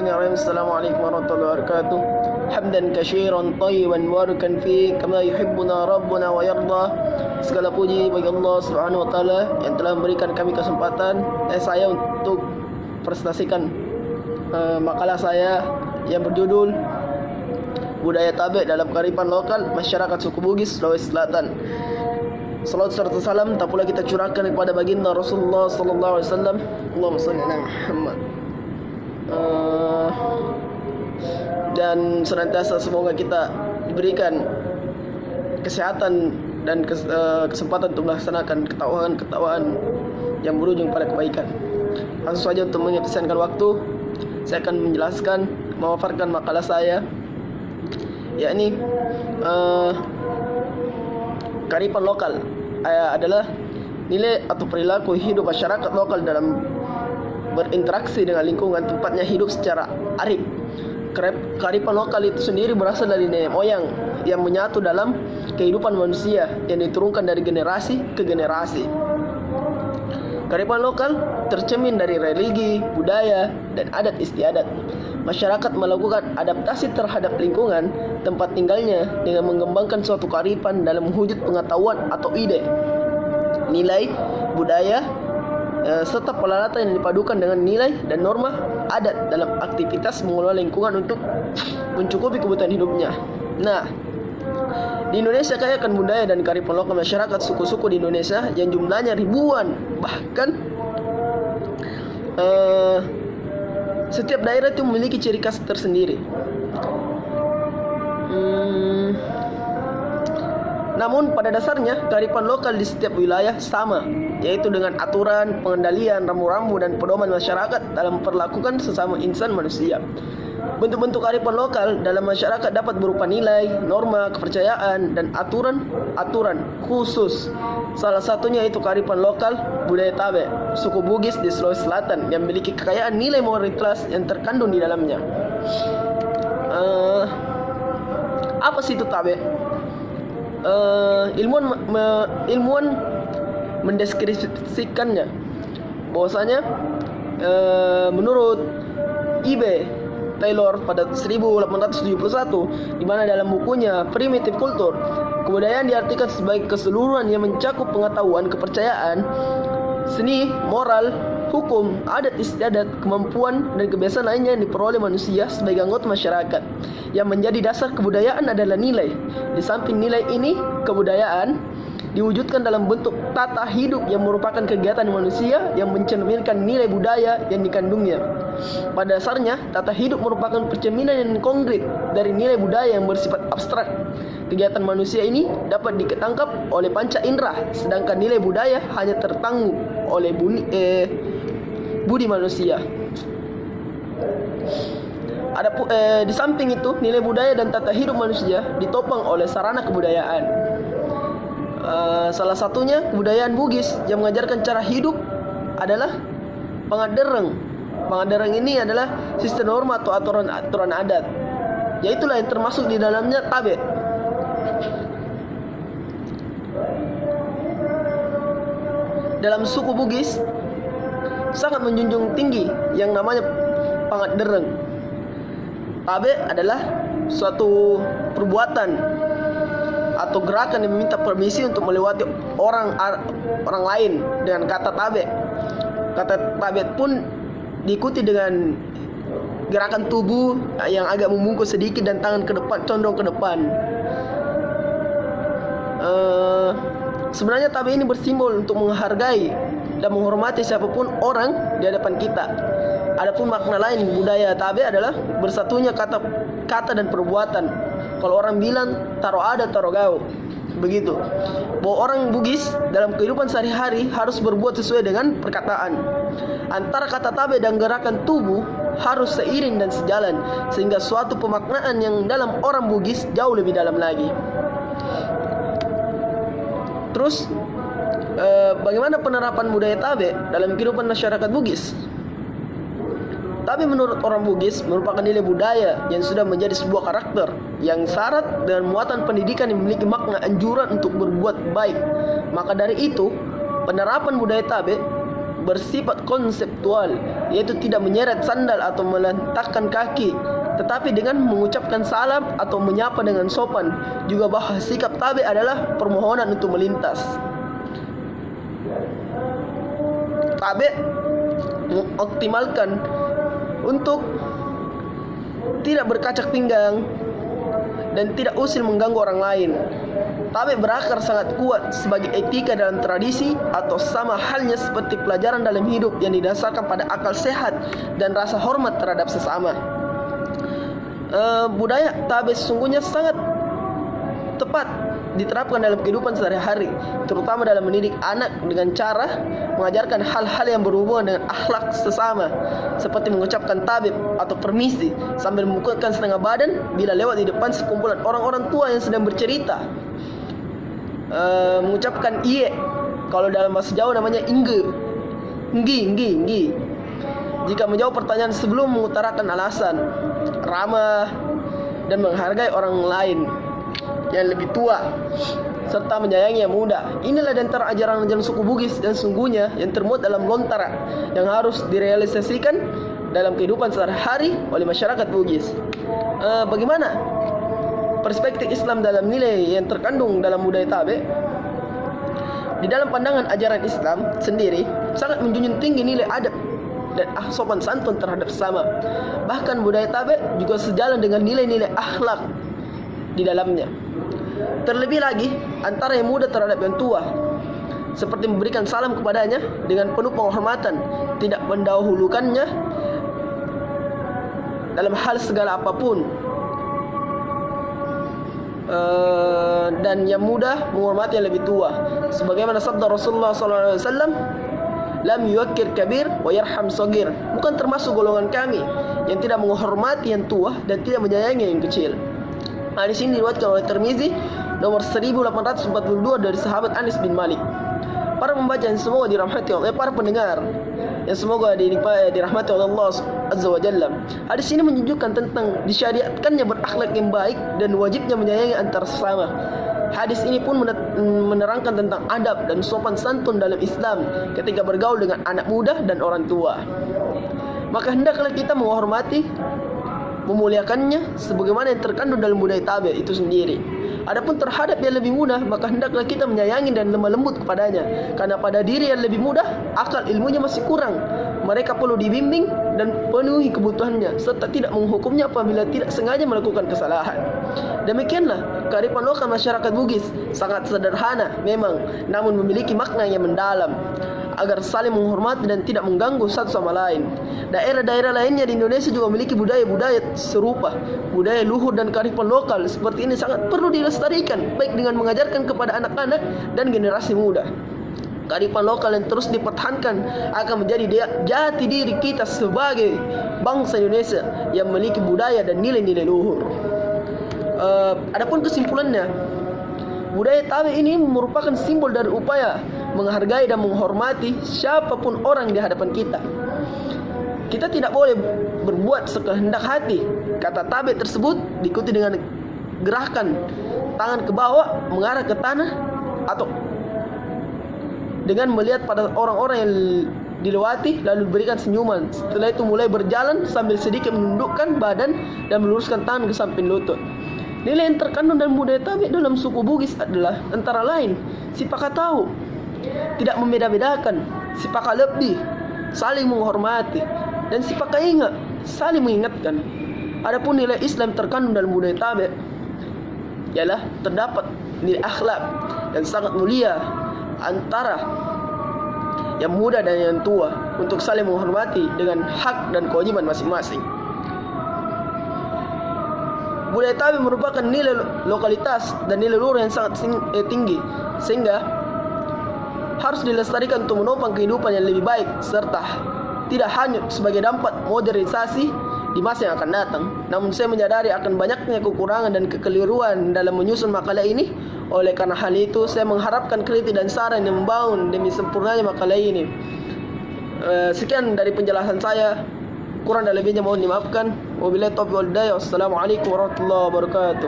Bismillahirrahmanirrahim. Assalamualaikum warahmatullahi wabarakatuh. Hamdan katsiran thayyiban mubarakan fi kama yuhibbuna rabbuna wa yarda. Segala puji bagi Allah Subhanahu wa taala yang telah memberikan kami kesempatan saya untuk presentasikan makalah saya yang berjudul Budaya Tabe dalam Kearifan Lokal Masyarakat Suku Bugis Sulawesi Selatan. Salawat serta salam tak pula kita curahkan kepada baginda Rasulullah sallallahu alaihi wasallam. Allahumma shalli ala Muhammad. Dan senantiasa semoga kita diberikan kesehatan dan kesempatan untuk melaksanakan ketakwaan yang berujung pada kebaikan. Langsung saja untuk mengefisienkan waktu, saya akan menjelaskan, memaparkan makalah saya, yakni kearifan lokal adalah nilai atau perilaku hidup masyarakat lokal dalam berinteraksi dengan lingkungan tempatnya hidup secara arif. Kearifan lokal itu sendiri berasal dari nenek moyang yang menyatu dalam kehidupan manusia yang diturunkan dari generasi ke generasi. Kearifan lokal tercermin dari religi, budaya, dan adat istiadat. Masyarakat melakukan adaptasi terhadap lingkungan tempat tinggalnya dengan mengembangkan suatu kearifan dalam wujud pengetahuan atau ide, nilai, budaya, serta peralatan yang dipadukan dengan nilai dan norma adat dalam aktivitas mengelola lingkungan untuk mencukupi kebutuhan hidupnya. Nah, di Indonesia kaya akan budaya dan kearifan lokal masyarakat suku-suku di Indonesia yang jumlahnya ribuan. Bahkan setiap daerah itu memiliki ciri khas tersendiri. Namun pada dasarnya kearifan lokal di setiap wilayah sama, yaitu dengan aturan, pengendalian, rambu-rambu dan pedoman masyarakat dalam memperlakukan sesama insan manusia. Bentuk-bentuk kearifan lokal dalam masyarakat dapat berupa nilai, norma, kepercayaan, dan aturan khusus. Salah satunya itu kearifan lokal budaya Tabe, suku Bugis di Sulawesi Selatan yang memiliki kekayaan nilai moralitas yang terkandung di dalamnya. Apa sih itu Tabe? Ilmuwan mendeskripsikannya bahwasanya menurut I.B. Taylor pada 1871, di mana dalam bukunya Primitive Culture, kebudayaan diartikan sebagai keseluruhan yang mencakup pengetahuan, kepercayaan, seni, moral, hukum, adat istiadat, kemampuan, dan kebiasaan lainnya yang diperoleh manusia sebagai anggota masyarakat. Yang menjadi dasar kebudayaan adalah nilai. Di samping nilai ini, kebudayaan diwujudkan dalam bentuk tata hidup yang merupakan kegiatan manusia yang mencerminkan nilai budaya yang dikandungnya. Pada dasarnya, tata hidup merupakan percerminan yang konkret dari nilai budaya yang bersifat abstrak. Kegiatan manusia ini dapat ditangkap oleh panca indera, sedangkan nilai budaya hanya tertanggung oleh budi manusia. Di samping itu, nilai budaya dan tata hidup manusia ditopang oleh sarana kebudayaan. Salah satunya kebudayaan Bugis yang mengajarkan cara hidup adalah pangadereng. Pangadereng ini adalah sistem norma atau aturan adat, yaitulah yang termasuk di dalamnya Tabe. Dalam suku Bugis sangat menjunjung tinggi yang namanya pangadereng. Tabe adalah suatu perbuatan atau gerakan yang meminta permisi untuk melewati orang lain dengan kata tabe. Kata tabe pun diikuti dengan gerakan tubuh yang agak membungkuk sedikit dan tangan ke depan, condong ke depan. Sebenarnya tabe ini bersimbol untuk menghargai dan menghormati siapapun orang di hadapan kita. Adapun makna lain budaya Tabe adalah bersatunya kata dan perbuatan. Kalau orang bilang taro ada taro gao, begitu. Bahwa orang Bugis dalam kehidupan sehari-hari harus berbuat sesuai dengan perkataan. Antara kata Tabe dan gerakan tubuh harus seiring dan sejalan, sehingga suatu pemaknaan yang dalam orang Bugis jauh lebih dalam lagi. Terus bagaimana penerapan budaya Tabe dalam kehidupan masyarakat Bugis? Tapi menurut orang Bugis merupakan nilai budaya yang sudah menjadi sebuah karakter yang syarat dengan muatan pendidikan yang memiliki makna anjuran untuk berbuat baik. Maka dari itu, penerapan budaya Tabe bersifat konseptual, yaitu tidak menyeret sandal atau melentakkan kaki, tetapi dengan mengucapkan salam atau menyapa dengan sopan. Juga bahwa sikap tabe adalah permohonan untuk melintas. Tabe mengoptimalkan untuk tidak berkacak pinggang dan tidak usil mengganggu orang lain. Tabe berakar sangat kuat sebagai etika dalam tradisi, atau sama halnya seperti pelajaran dalam hidup yang didasarkan pada akal sehat dan rasa hormat terhadap sesama. Budaya tabe sesungguhnya sangat tepat diterapkan dalam kehidupan sehari-hari, terutama dalam mendidik anak dengan cara mengajarkan hal-hal yang berhubungan dengan akhlak sesama, seperti mengucapkan tabib atau permisi sambil memukulkan setengah badan bila lewat di depan sekumpulan orang-orang tua yang sedang bercerita. Mengucapkan iye, kalau dalam bahasa Jawa namanya ingge, nggi. Jika menjawab pertanyaan sebelum mengutarakan alasan, ramah dan menghargai orang lain yang lebih tua, serta menyayangi yang muda. Inilah di antara ajaran-ajaran suku Bugis dan sungguhnya yang termuat dalam Lontara yang harus direalisasikan dalam kehidupan sehari-hari oleh masyarakat Bugis. Bagaimana perspektif Islam dalam nilai yang terkandung dalam budaya tabe? Di dalam pandangan ajaran Islam sendiri sangat menjunjung tinggi nilai adab dan sopan santun terhadap sesama. Bahkan budaya tabe juga sejalan dengan nilai-nilai akhlak di dalamnya. Terlebih lagi antara yang muda terhadap yang tua, seperti memberikan salam kepadanya dengan penuh penghormatan, tidak mendahulukannya dalam hal segala apapun, dan yang muda menghormati yang lebih tua, sebagaimana sabda Rasulullah SAW, lam yuwakkir kabir wa yarham sagir. Bukan termasuk golongan kami yang tidak menghormati yang tua dan tidak menyayangi yang kecil. Hadis ini diriwayatkan oleh Tirmizi nomor 1842 dari sahabat Anas bin Malik. Para pembaca yang semoga dirahmati oleh para pendengar yang semoga dirahmati oleh Allah Azza wa Jalla. Hadis ini menunjukkan tentang disyariatkannya berakhlak yang baik dan wajibnya menyayangi antar sesama. Hadis ini pun menerangkan tentang adab dan sopan santun dalam Islam ketika bergaul dengan anak muda dan orang tua. Maka hendaklah kita menghormati, memuliakannya sebagaimana yang terkandung dalam budaya tabe itu sendiri. Adapun terhadap yang lebih muda, maka hendaklah kita menyayangi dan lemah lembut kepadanya, karena pada diri yang lebih muda akal ilmunya masih kurang. Mereka perlu dibimbing dan penuhi kebutuhannya, serta tidak menghukumnya apabila tidak sengaja melakukan kesalahan. Demikianlah kearifan lokal masyarakat Bugis, sangat sederhana memang, namun memiliki makna yang mendalam, agar saling menghormati dan tidak mengganggu satu sama lain. Daerah-daerah lainnya di Indonesia juga memiliki budaya-budaya serupa. Budaya luhur dan kearifan lokal seperti ini sangat perlu dilestarikan, baik dengan mengajarkan kepada anak-anak dan generasi muda. Kearifan lokal yang terus dipertahankan akan menjadi jati diri kita sebagai bangsa Indonesia yang memiliki budaya dan nilai-nilai luhur. Adapun kesimpulannya, budaya tabe ini merupakan simbol dari upaya menghargai dan menghormati siapapun orang di hadapan kita. Kita tidak boleh berbuat sekehendak hati. Kata tabe tersebut diikuti dengan gerakan tangan ke bawah mengarah ke tanah, atau dengan melihat pada orang-orang yang dilewati lalu berikan senyuman. Setelah itu mulai berjalan sambil sedikit menundukkan badan dan meluruskan tangan ke samping lutut. Nilai yang terkandung dalam budaya tabe dalam suku Bugis adalah antara lain sipaka tahu, tidak membeda-bedakan, sipaka lebih, saling menghormati, dan sipaka ingat, saling mengingatkan. Adapun nilai Islam terkandung dalam budaya tabe ialah terdapat nilai akhlak yang sangat mulia antara yang muda dan yang tua untuk saling menghormati dengan hak dan kewajiban masing-masing. Budaya tabe merupakan nilai lokalitas dan nilai luhur yang sangat tinggi, sehingga harus dilestarikan untuk menopang kehidupan yang lebih baik, serta tidak hanya sebagai dampak modernisasi di masa yang akan datang. Namun saya menyadari akan banyaknya kekurangan dan kekeliruan dalam menyusun makalah ini. Oleh karena hal itu, saya mengharapkan kritik dan saran yang membangun demi sempurnanya makalah ini. Sekian dari penjelasan saya. Kurang dan lebihnya mohon dimaafkan. Wabillahi taufiq wal hidayah. Wassalamualaikum warahmatullahi wabarakatuh.